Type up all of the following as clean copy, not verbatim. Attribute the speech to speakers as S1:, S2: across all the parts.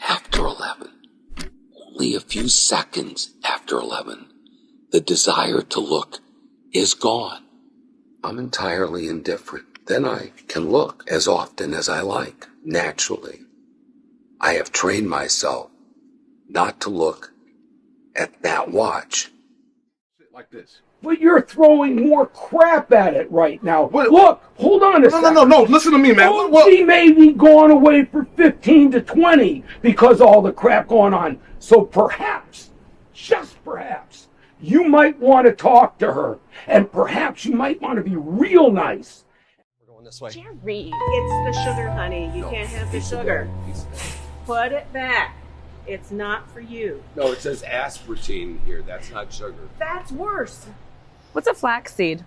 S1: After 11, only a few seconds after 11, the desire to look is gone. I'm entirely indifferent. Then I can look as often as I like, naturally. I have trained myself not to look at that watch.
S2: Like this.
S3: But you're throwing more crap at it right now. Look, hold on a second.
S2: No, listen to me, man.
S3: He may be gone away for 15 to 20 because of all the crap going on. So perhaps, just perhaps, you might want to talk to her. And perhaps you might want to be real nice.
S4: We're going this way.
S5: Jerry, it's the sugar, honey. You can't have the sugar. Put it back. It's not for you.
S1: No, it says aspartame here. That's not sugar.
S5: That's worse.
S6: What's a flax seed?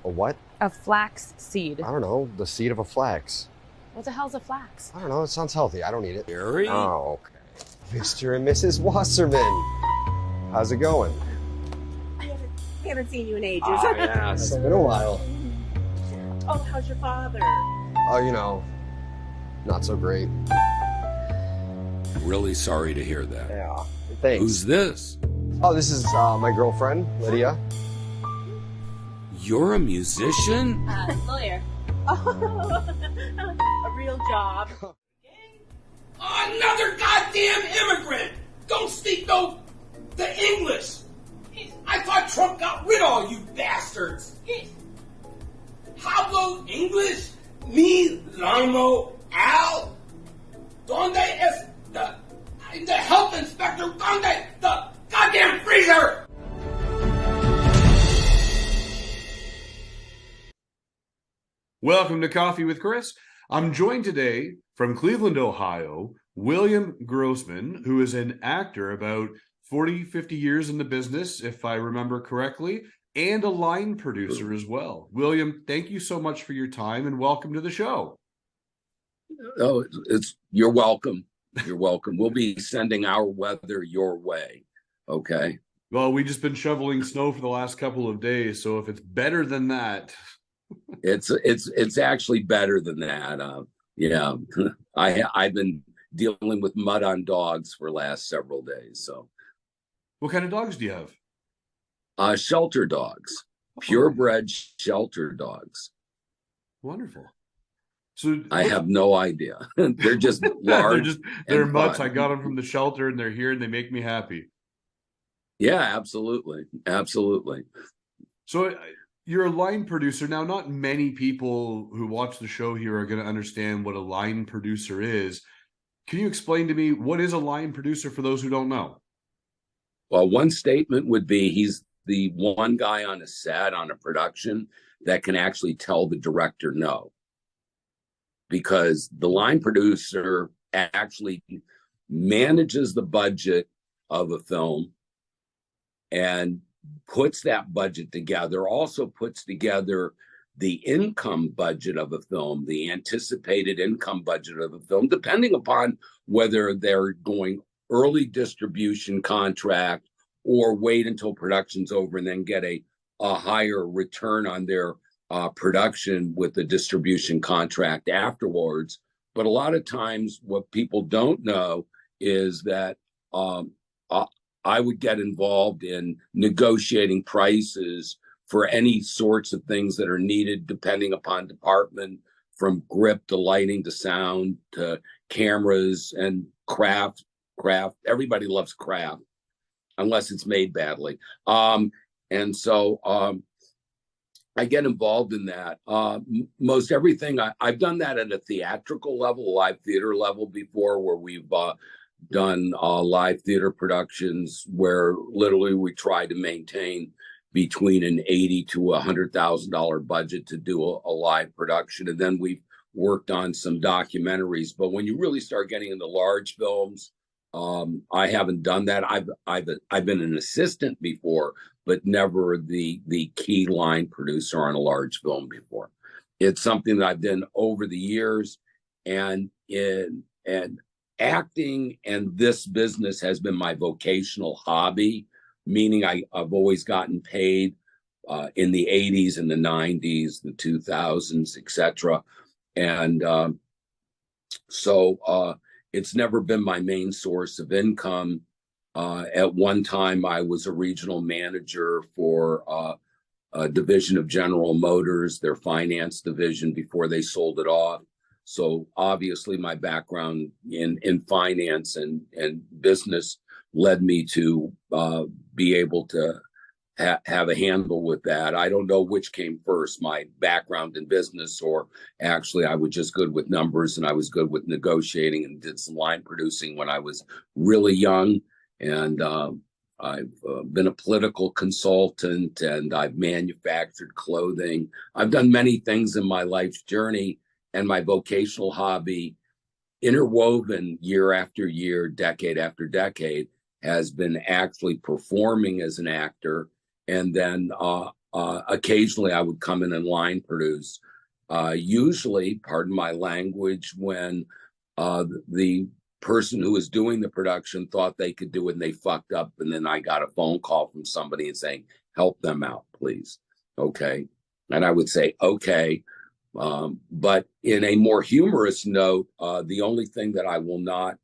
S4: A what?
S6: A flax seed.
S4: I don't know. The seed of a flax.
S6: What the hell's a flax?
S4: I don't know. It sounds healthy. I don't eat it.
S1: Jerry?
S4: Oh, okay. Mr. and Mrs. Wasserman. How's it going?
S5: I haven't seen you in ages.
S1: Yeah,
S4: It's been a while.
S5: Oh, how's your father?
S4: Oh, you know, not so great.
S1: Really sorry to hear that.
S4: Yeah. Thanks.
S1: Who's this?
S4: Oh, this is my girlfriend, Lydia.
S1: You're a musician?
S5: Lawyer. Oh, a real job.
S7: Another goddamn immigrant! Don't speak the English! I thought Trump got rid of all you bastards! Hablo English? Me llamo Al? Donde es the health inspector? Donde the goddamn freezer?
S2: Welcome to Coffee with Chris. I'm joined today from Cleveland, Ohio, William Grossman, who is an actor about 40, 50 years in the business, if I remember correctly, and a line producer as well. William, thank you so much for your time and welcome to the show.
S1: Oh, you're welcome. You're welcome. We'll be sending our weather your way. Okay.
S2: Well, we've just been shoveling snow for the last couple of days, so if it's better than that.
S1: It's actually better than that. Yeah. I've been dealing with mud on dogs for the last several days. So
S2: What kind of dogs do you have?
S1: Shelter dogs. Purebred shelter dogs.
S2: Wonderful. So
S1: I have no idea. They're just large.
S2: they're mutts. I got them from the shelter and they're here and they make me happy.
S1: Yeah, absolutely. Absolutely.
S2: So you're a line producer. Now, not many people who watch the show here are going to understand what a line producer is. Can you explain to me what is a line producer for those who don't know?
S1: Well, one statement would be he's the one guy on a set, on a production, that can actually tell the director no. Because the line producer actually manages the budget of a film and puts that budget together, also puts together the income budget of a film, the anticipated income budget of a film, depending upon whether they're going early distribution contract or wait until production's over and then get a higher return on their production with the distribution contract afterwards. But a lot of times what people don't know is that I would get involved in negotiating prices for any sorts of things that are needed depending upon department, from grip to lighting to sound to cameras and craft. Everybody loves craft unless it's made badly. And so I get involved in that. Most everything, I've done that at a theatrical level, live theater level before, where we've done live theater productions where literally we try to maintain between an $80,000 to $100,000 budget to do a live production. And then we've worked on some documentaries. But when you really start getting into large films, I haven't done that. I've been an assistant before, but never the key line producer on a large film before. It's something that I've done over the years, and acting and this business has been my vocational hobby meaning I've always gotten paid in the 80s and the 90s, the 2000s, etc. And so it's never been my main source of income. At one time, I was a regional manager for a division of General Motors, their finance division, before they sold it off. So obviously my background in finance and business led me to be able to have a handle with that. I don't know which came first, my background in business, or actually I was just good with numbers and I was good with negotiating and did some line producing when I was really young. And I've been a political consultant, and I've manufactured clothing. I've done many things in my life's journey, and my vocational hobby, interwoven year after year, decade after decade, has been actually performing as an actor. And then occasionally I would come in and line produce. Usually, pardon my language, when the person who was doing the production thought they could do it and they fucked up, and then I got a phone call from somebody and saying, help them out, please. Okay. And I would say, okay. But in a more humorous note, the only thing that I will not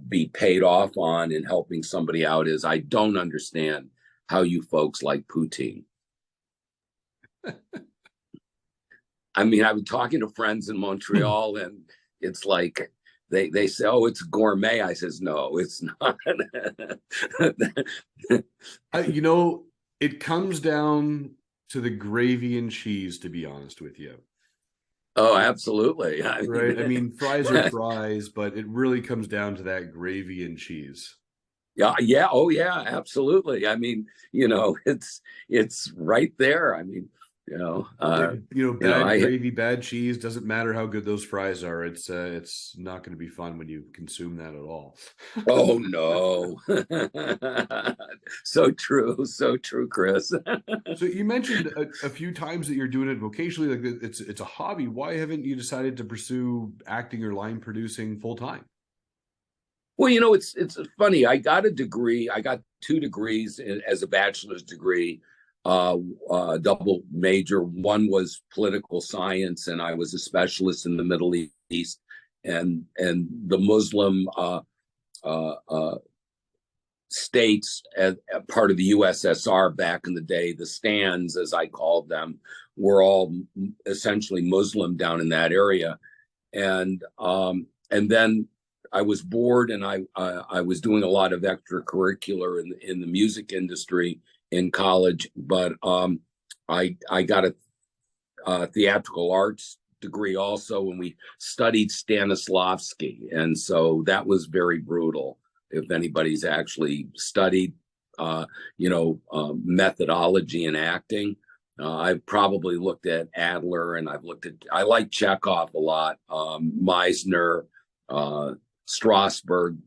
S1: be paid off on in helping somebody out is I don't understand how you folks like poutine. I mean, I've been talking to friends in Montreal, and it's like they say, oh, it's gourmet. I says, no, it's not.
S2: You know, it comes down to the gravy and cheese, to be honest with you.
S1: Oh, absolutely.
S2: Right. I mean, fries are fries, but it really comes down to that gravy and cheese.
S1: Yeah, yeah, oh yeah, absolutely. I mean, it's right there. I mean,
S2: Bad gravy, bad cheese, doesn't matter how good those fries are. It's not going to be fun when you consume that at all.
S1: Oh no. So true, Chris.
S2: So you mentioned a few times that you're doing it vocationally, like it's a hobby. Why haven't you decided to pursue acting or line producing full time?
S1: Well, it's funny. I got a degree. I got 2 degrees as a bachelor's degree, double major. One was political science, and I was a specialist in the Middle East and the Muslim states as part of the USSR back in the day. The stands, as I called them, were all essentially Muslim down in that area, and then I was bored, and I was doing a lot of extracurricular in the music industry in college, but I got a theatrical arts degree also, and we studied Stanislavski, and so that was very brutal. If anybody's actually studied, methodology in acting, I've probably looked at Adler, and I like Chekhov a lot, Meisner, Strasberg.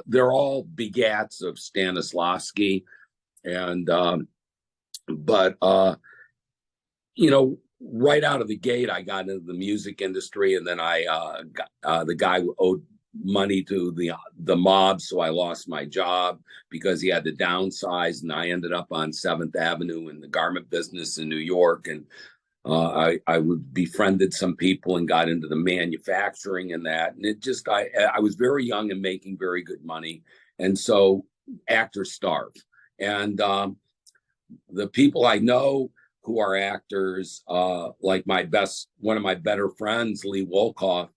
S1: They're all begats of Stanislavski, and right out of the gate, I got into the music industry, and then I got the guy who owed money to the mob, so I lost my job because he had to downsize, and I ended up on 7th Avenue in the garment business in New York, and I befriended some people and got into the manufacturing and that, and I was very young and making very good money, and so actors starve, and the people I know who are actors, like one of my better friends, Lee Wolkoff,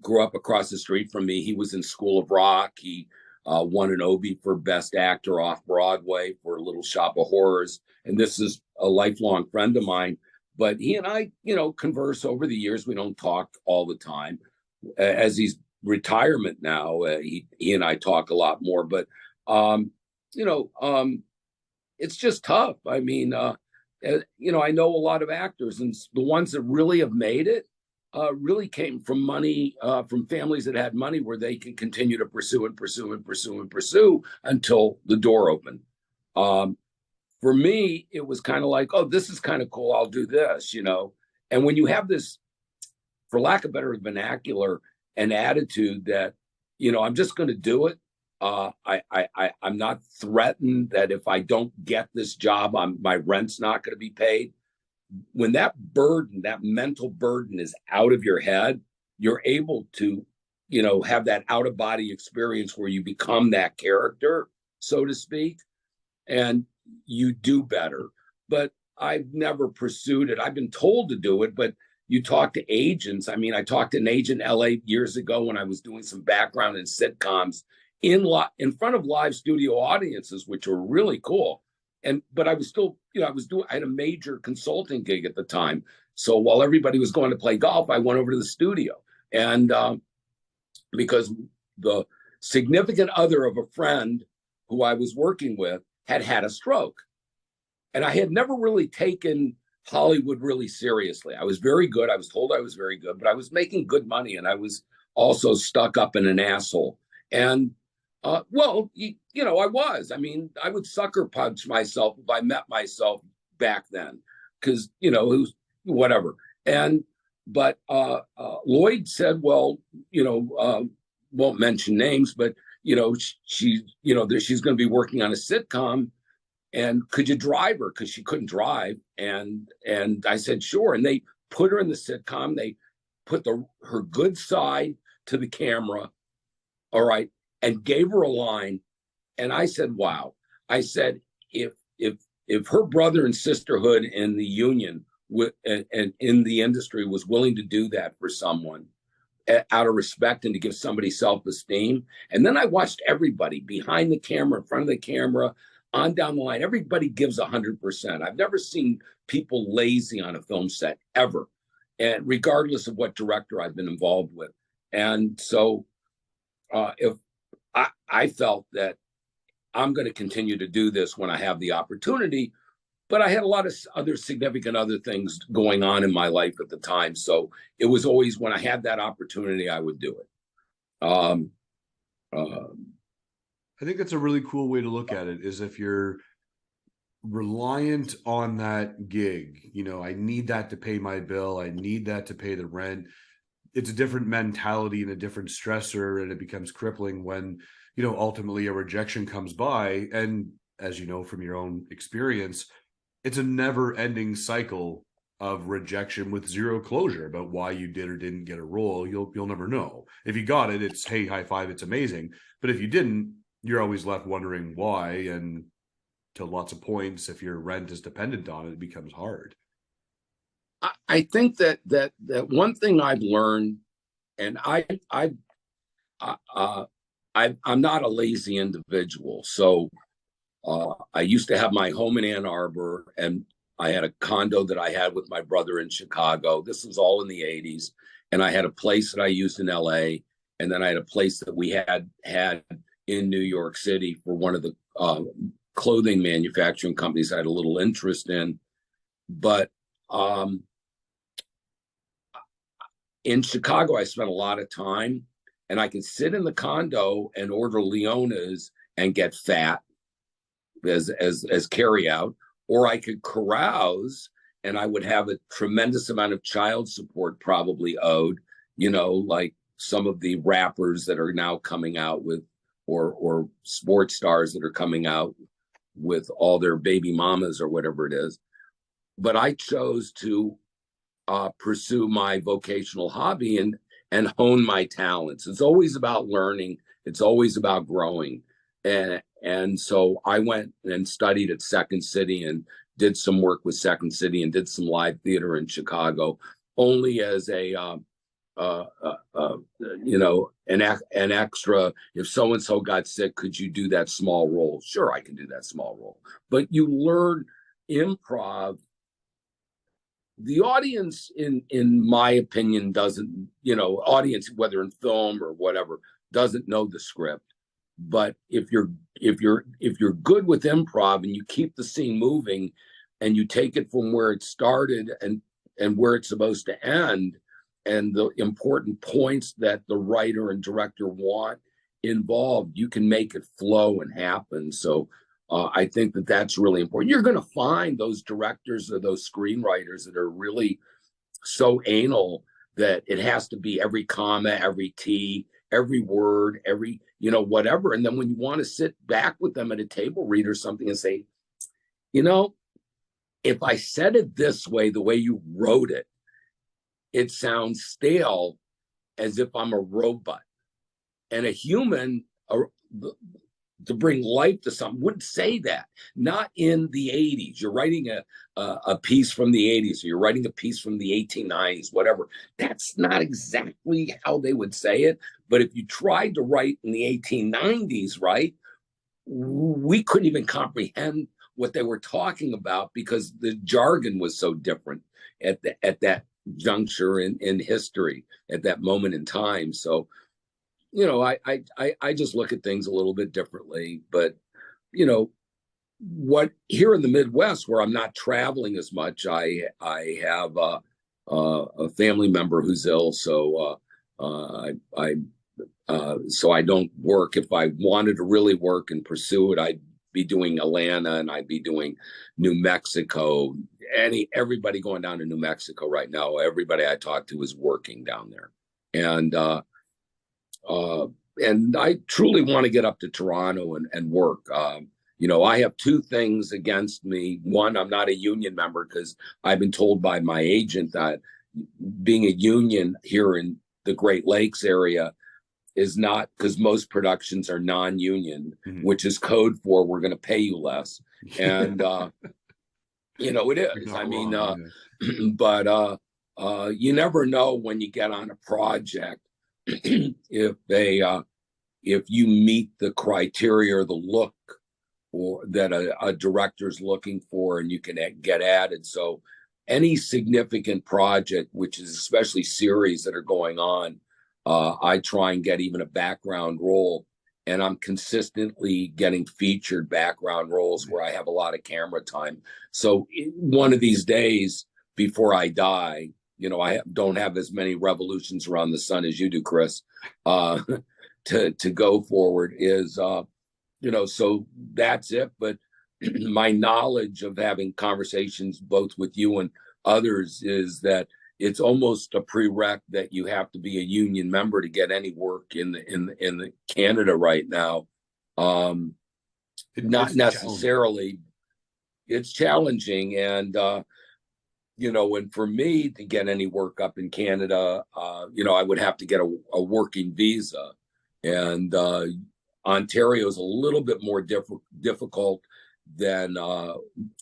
S1: grew up across the street from me. He was in School of Rock. He won an Obie for Best Actor off Broadway for Little Shop of Horrors. And this is a lifelong friend of mine. But he and I, converse over the years. We don't talk all the time. As he's retirement now, he and I talk a lot more. But, it's just tough. I mean, I know a lot of actors, and the ones that really have made it really came from money, from families that had money where they can continue to pursue until the door opened. For me, it was kind of like, oh, this is kind of cool. I'll do this, And when you have this, for lack of better vernacular, an attitude that, I'm just going to do it, I'm not threatened that if I don't get this job, my rent's not going to be paid. When that burden, that mental burden is out of your head, you're able to, have that out of body experience where you become that character, so to speak, and you do better. But I've never pursued it. I've been told to do it, but you talk to agents. I mean, I talked to an agent in LA years ago when I was doing some background in sitcoms in front of live studio audiences, which were really cool. But I was still, I had a major consulting gig at the time. So while everybody was going to play golf, I went over to the studio. And because the significant other of a friend who I was working with had had a stroke. And I had never really taken Hollywood really seriously. I was very good. I was told I was very good, but I was making good money, and I was also stuck up in an asshole. And I was. I mean, I would sucker punch myself if I met myself back then, because it was whatever. But Lloyd said, well, won't mention names, but she's going to be working on a sitcom. And could you drive her? Because she couldn't drive. And I said, sure. And they put her in the sitcom. They put her good side to the camera. All right. And gave her a line. And I said, wow. I said, if her brother and sisterhood in the union and in the industry was willing to do that for someone out of respect and to give somebody self-esteem. And then I watched everybody behind the camera, in front of the camera, on down the line, everybody gives 100%. I've never seen people lazy on a film set ever, and regardless of what director I've been involved with. And so if I felt that I'm going to continue to do this when I have the opportunity, but I had a lot of other significant other things going on in my life at the time. So it was always when I had that opportunity, I would do it.
S2: I think that's a really cool way to look at it, is if you're reliant on that gig, I need that to pay my bill. I need that to pay the rent. It's a different mentality and a different stressor, and it becomes crippling when, ultimately a rejection comes by. And as you know, from your own experience, it's a never ending cycle of rejection with zero closure about why you did or didn't get a role. You'll never know. If you got it, it's, hey, high five, it's amazing. But if you didn't, you're always left wondering why. And to lots of points, if your rent is dependent on it, it becomes hard.
S1: I think that one thing I've learned, and I'm not a lazy individual. So I used to have my home in Ann Arbor, and I had a condo that I had with my brother in Chicago. This was all in the 80s. And I had a place that I used in LA. And then I had a place that we had in New York City for one of the clothing manufacturing companies I had a little interest in. But in Chicago, I spent a lot of time, and I could sit in the condo and order Leonas and get fat as carry out, or I could carouse and I would have a tremendous amount of child support probably owed, like some of the rappers that are now coming out with, or sports stars that are coming out with all their baby mamas or whatever it is. But I chose to pursue my vocational hobby and hone my talents. It's always about learning. It's always about growing. And so I went and studied at Second City and did some work with Second City and did some live theater in Chicago, only as an extra. If so-and-so got sick, could you do that small role? Sure, I can do that small role. But you learn improv. The audience, in my opinion, doesn't, audience, whether in film or whatever, doesn't know the script. But if you're good with improv and you keep the scene moving and you take it from where it started and where it's supposed to end, and the important points that the writer and director want involved, you can make it flow and happen. So I think that that's really important. You're going to find those directors or those screenwriters that are really so anal that it has to be every comma, every T, every word, whatever. And then when you want to sit back with them at a table read or something and say, if I said it this way, the way you wrote it, it sounds stale, as if I'm a robot. And a human, to bring life to something, wouldn't say that. Not in the 80s. You're writing a piece from the 80s, or you're writing a piece from the 1890s, whatever. That's not exactly how they would say it. But if you tried to write in the 1890s, right, we couldn't even comprehend what they were talking about because the jargon was so different at that juncture in history, at that moment in time. So, I just look at things a little bit differently. But, what here in the Midwest, where I'm not traveling as much, I have a family member who's ill, so so I don't work. If I wanted to really work and pursue it, I'd be doing Atlanta, and I'd be doing New Mexico. Everybody going down to New Mexico right now, everybody I talk to is working down there. And I truly want to get up to Toronto and work. I have two things against me. One, I'm not a union member because I've been told by my agent that being a union here in the Great Lakes area is not, because most productions are non-union, which is code for we're going to pay you less. And, it is. I mean, but you never know when you get on a project if you meet the criteria or the look or that a director's looking for, and you can get added. So any significant project, which is especially series that are going on, I try and get even a background role, and I'm consistently getting featured background roles where I have a lot of camera time. So one of these days before I die, I don't have as many revolutions around the sun as you do, Chris, to go forward is, so that's it. But my knowledge of having conversations both with you and others is that it's almost a prereq that you have to be a union member to get any work in the Canada right now. Not necessarily. It's challenging, and and for me to get any work up in Canada, I would have to get a working visa, and Ontario is a little bit more difficult than,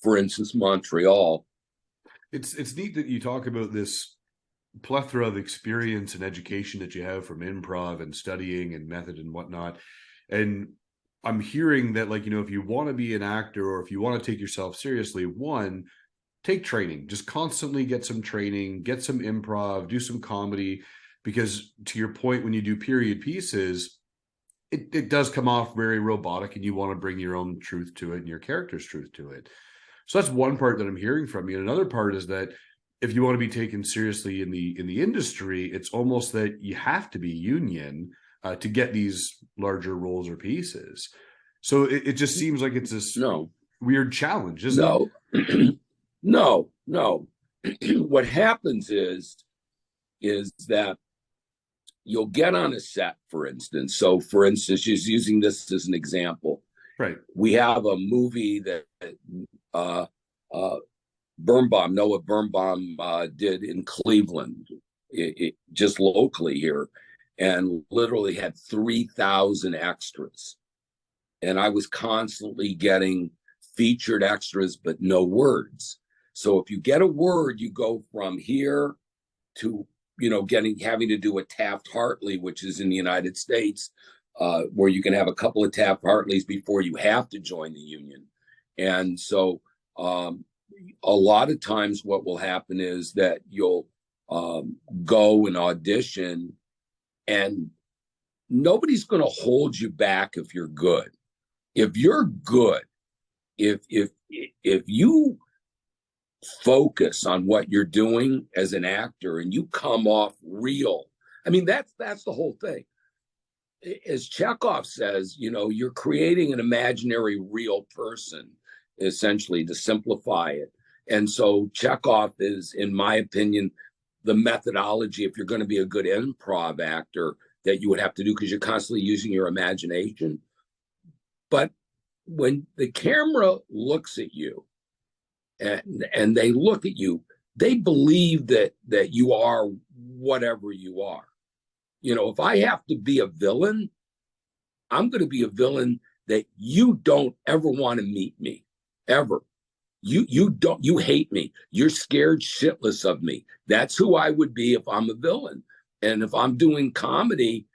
S1: for instance, Montreal.
S2: It's neat that you talk about this plethora of experience and education that you have from improv and studying and method and whatnot. And I'm hearing that, if you want to be an actor or if you want to take yourself seriously, one, take training, just constantly get some training, get some improv, do some comedy, because to your point, when you do period pieces, it does come off very robotic, and you want to bring your own truth to it and your character's truth to it. So that's one part that I'm hearing from you. And another part is that if you want to be taken seriously in the industry, it's almost that you have to be union to get these larger roles or pieces. So it just seems like it's this weird challenge, isn't it?
S1: No. What happens is that you'll get on a set, for instance. So, for instance, just using this as an example,
S2: right? We
S1: have a movie that Noah Birnbaum did in Cleveland, just locally here, and literally had 3,000 extras. And I was constantly getting featured extras, but no words. So if you get a word, you go from here to, having to do a Taft-Hartley, which is in the United States, where you can have a couple of Taft-Hartleys before you have to join the union. And so a lot of times what will happen is that you'll go and audition, and nobody's going to hold you back if you're good. If you're good, if you focus on what you're doing as an actor and you come off real, I mean, that's the whole thing. As Chekhov says, you're creating an imaginary real person, essentially, to simplify it. And so Chekhov is, in my opinion, the methodology. If you're going to be a good improv actor, that you would have to do because you're constantly using your imagination. But when the camera looks at you and they look at you, they believe that you are whatever you are. You know, if I have to be a villain, I'm going to be a villain that you don't ever want to meet me, ever. You hate me. You're scared shitless of me. That's who I would be if I'm a villain. And if I'm doing comedy,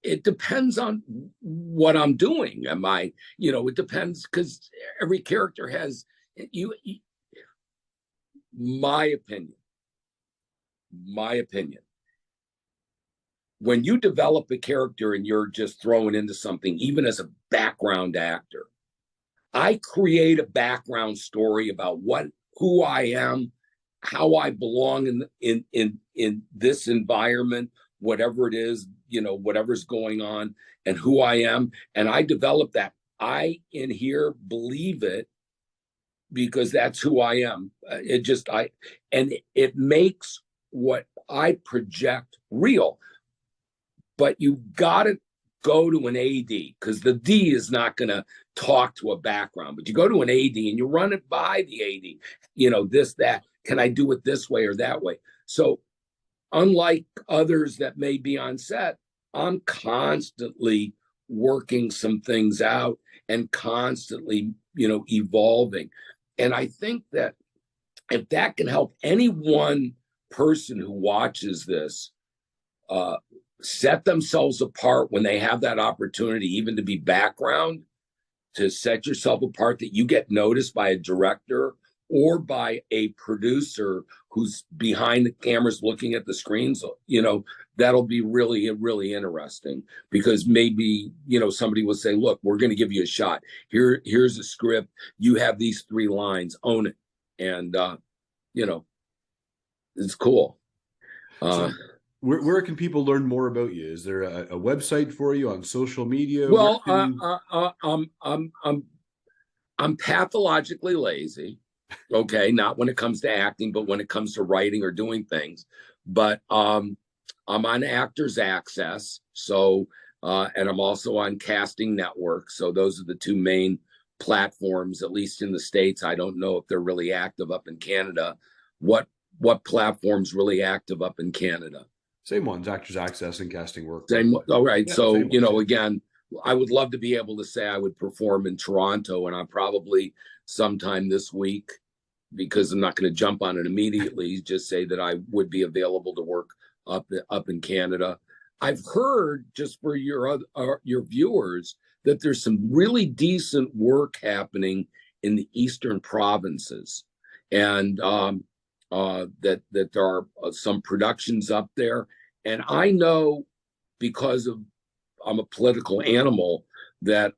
S1: it depends on what I'm doing. Am I, you know, it depends because every character has my opinion. When you develop a character and you're just throwing into something, even as a background actor, I create a background story about who I am, how I belong in this environment, whatever it is, you know, whatever's going on, and who I am, and I develop that. I in here believe it because that's who I am. It makes what I project real. But you've got to go to an AD because the D is not going to talk to a background. But you go to an AD and you run it by the AD, you know, this, that, can I do it this way or that way? So unlike others that may be on set, I'm constantly working some things out and constantly, you know, evolving. And I think that if that can help any one person who watches this, set themselves apart when they have that opportunity, even to be background, to set yourself apart, that you get noticed by a director or by a producer who's behind the cameras looking at the screens, you know, that'll be really, really interesting because maybe, you know, somebody will say, look, we're going to give you a shot. Here's a script. You have these 3 lines, own it. And, you know, it's cool.
S2: So where can people learn more about you? Is there a website for you on social media?
S1: Well, I'm pathologically lazy. Okay, not when it comes to acting, but when it comes to writing or doing things. But I'm on Actors Access, so and I'm also on Casting Network. So those are the 2 main platforms, at least in the States. I don't know if they're really active up in Canada. What platform's really active up in Canada?
S2: Same ones, Actors Access and Casting Work.
S1: Same. All right.
S2: Yeah,
S1: so, you know, again, I would love to be able to say I would perform in Toronto, and I'm probably sometime this week, because I'm not going to jump on it immediately, just say that I would be available to work up in Canada. I've heard, just for your viewers, that there's some really decent work happening in the eastern provinces, and that there are some productions up there. And I know, because I'm a political animal, that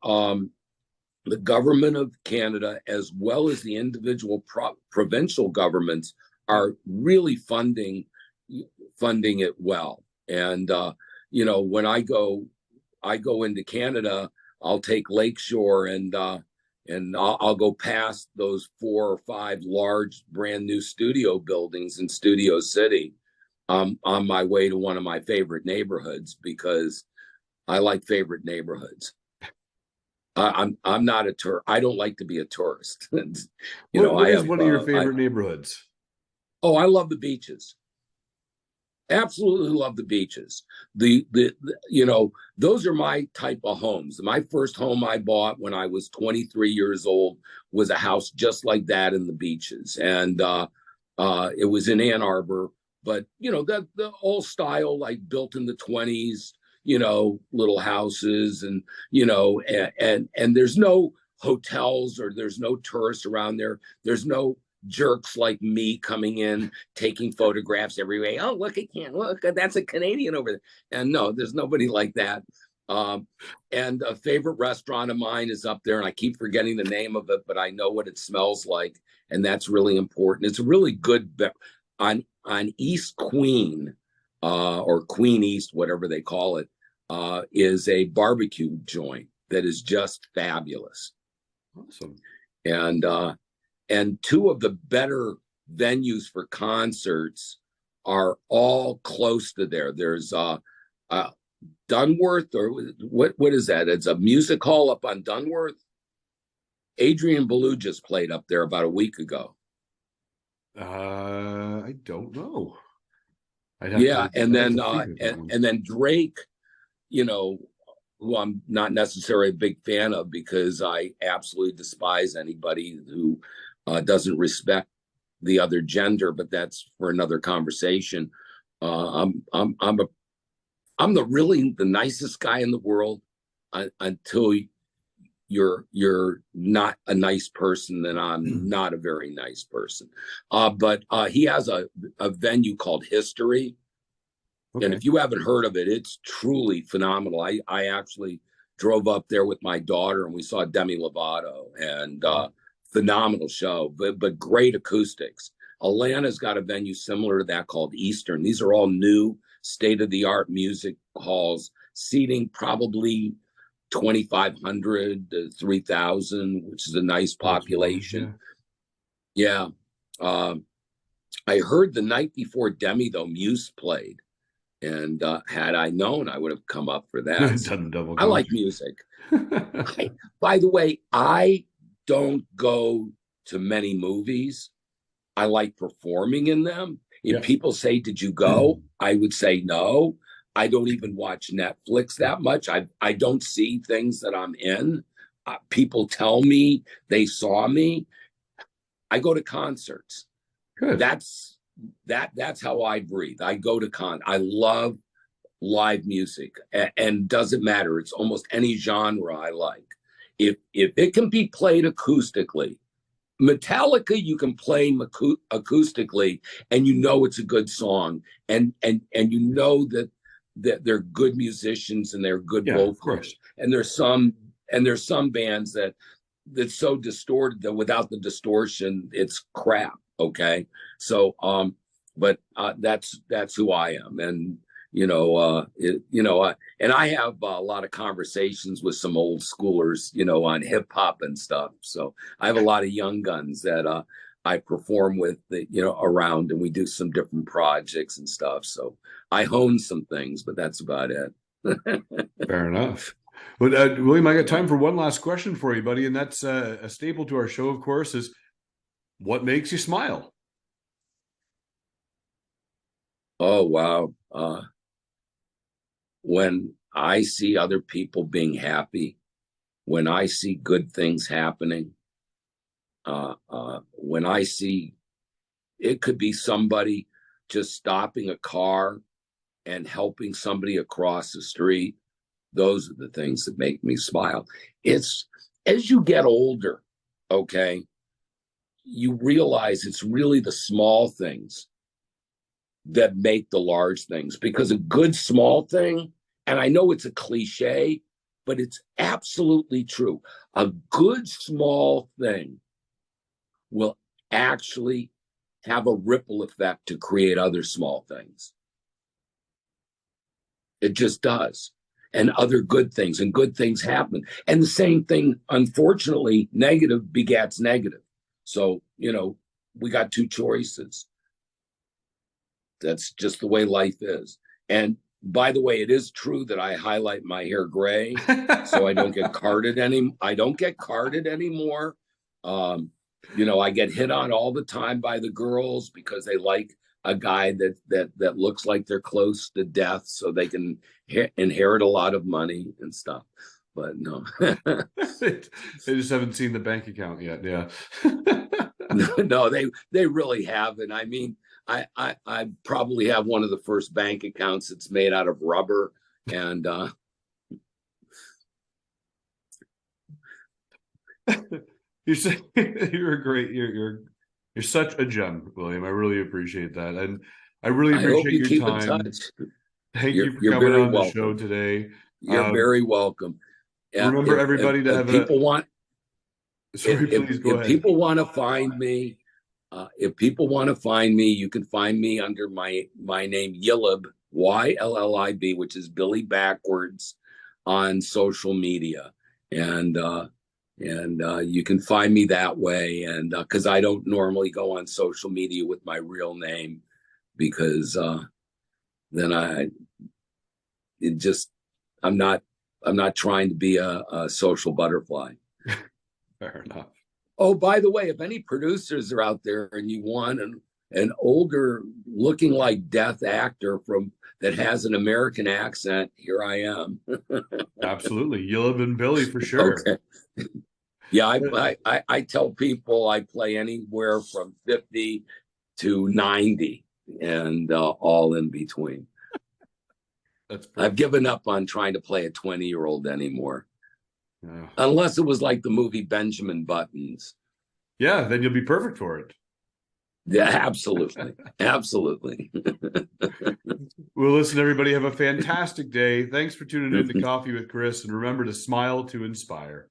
S1: the government of Canada, as well as the individual provincial governments, are really funding it well. And you know, when I go into Canada, I'll take Lakeshore, and I'll go past those 4 or 5 large brand new studio buildings in Studio City, on my way to one of my favorite neighborhoods, because I like favorite neighborhoods. I'm not a tourist. I don't like to be a tourist.
S2: What is one of your favorite neighborhoods?
S1: Oh, I love the beaches. Absolutely love the beaches. The you know, those are my type of homes. My first home I bought when I was 23 years old was a house just like that in the beaches, and it was in Ann Arbor. But you know, the old style, like built in the 20s. You know, little houses, and you know, and there's no hotels, or there's no tourists around there. There's no jerks like me coming in, taking photographs everywhere. Oh, look, I can't look. That's a Canadian over there. And no, there's nobody like that. And a favorite restaurant of mine is up there, and I keep forgetting the name of it, but I know what it smells like, and that's really important. It's a really good on East Queen, or Queen East, whatever they call it, is a barbecue joint that is just fabulous.
S2: Awesome.
S1: And 2 of the better venues for concerts are all close to there. There's Dunworth, or what is that? It's a music hall up on Dunworth. Adrian Ballou just played up there about a week ago.
S2: I don't know.
S1: Yeah, and then Drake, you know, who I'm not necessarily a big fan of because I absolutely despise anybody who doesn't respect the other gender, but that's for another conversation. I'm the nicest guy in the world until you're not a nice person, then I'm not a very nice person. But he has a venue called History. Okay. And if you haven't heard of it, it's truly phenomenal. I actually drove up there with my daughter and we saw Demi Lovato, and phenomenal show, but great acoustics. Atlanta's got a venue similar to that called Eastern. These are all new state-of-the-art music halls, seating probably 2,500 to 3,000, which is a nice population. Yeah. I heard the night before Demi, though, Muse played. And had I known, I would have come up for that. I like music. By the way, I don't go to many movies. I like performing in them. If people say, "Did you go?" I would say no. I don't even watch Netflix that much. I don't see things that I'm in. People tell me they saw me. I go to concerts. Good. That's how I breathe. I go to I love live music, and doesn't matter. It's almost any genre I like. If it can be played acoustically, Metallica, you can play acoustically, and you know it's a good song, and you know that they're good musicians and they're good vocalists. And there's some bands that's so distorted that without the distortion, it's crap. Okay, so but that's who I am, and and I have a lot of conversations with some old schoolers, on hip hop and stuff. So I have a lot of young guns that I perform with, around, and we do some different projects and stuff. So I hone some things, but that's about it.
S2: Fair enough. But William, I got time for one last question for you, buddy, and that's a staple to our show, of course, is what makes you smile?
S1: Oh, wow. When I see other people being happy, when I see good things happening, when I see, it could be somebody just stopping a car and helping somebody across the street. Those are the things that make me smile. It's as you get older, okay, you realize it's really the small things that make the large things, because a good small thing, and I know it's a cliche, but it's absolutely true. A good small thing will actually have a ripple effect to create other small things. It just does. And other good things, and good things happen. And the same thing, unfortunately, negative begets negative. So, we got two choices. That's just the way life is. And by the way, it is true that I highlight my hair gray so I don't get carded anymore. I get hit on all the time by the girls because they like a guy that looks like they're close to death so they can inherit a lot of money and stuff. But no.
S2: They just haven't seen the bank account yet. Yeah.
S1: No, they really haven't. I mean, I probably have one of the first bank accounts that's made out of rubber, and
S2: you're a great you're such a gem, William. I really appreciate that, and I really appreciate your time. Thank you for coming on the show today.
S1: You're very welcome.
S2: Remember, everybody, to have
S1: people want.
S2: Sorry, please go ahead.
S1: If people want to find me, you can find me under my name, Yllib, Yllib, which is Billy backwards, on social media, and you can find me that way. And because I don't normally go on social media with my real name, because then it just, I'm not trying to be a social butterfly.
S2: Fair enough.
S1: Oh, by the way, if any producers are out there and you want an older looking like death actor that has an American accent, here I am.
S2: Absolutely. Yllib and Billy for sure.
S1: Okay. Yeah, I tell people I play anywhere from 50 to 90 and all in between.
S2: That's perfect.
S1: I've given up on trying to play a 20-year-old anymore.
S2: Yeah.
S1: Unless it was like the movie Benjamin Buttons.
S2: Yeah, then you'll be perfect for it.
S1: Yeah, absolutely. Absolutely.
S2: Well, listen, everybody, have a fantastic day. Thanks for tuning in to Coffee with Chris, and remember to smile to inspire.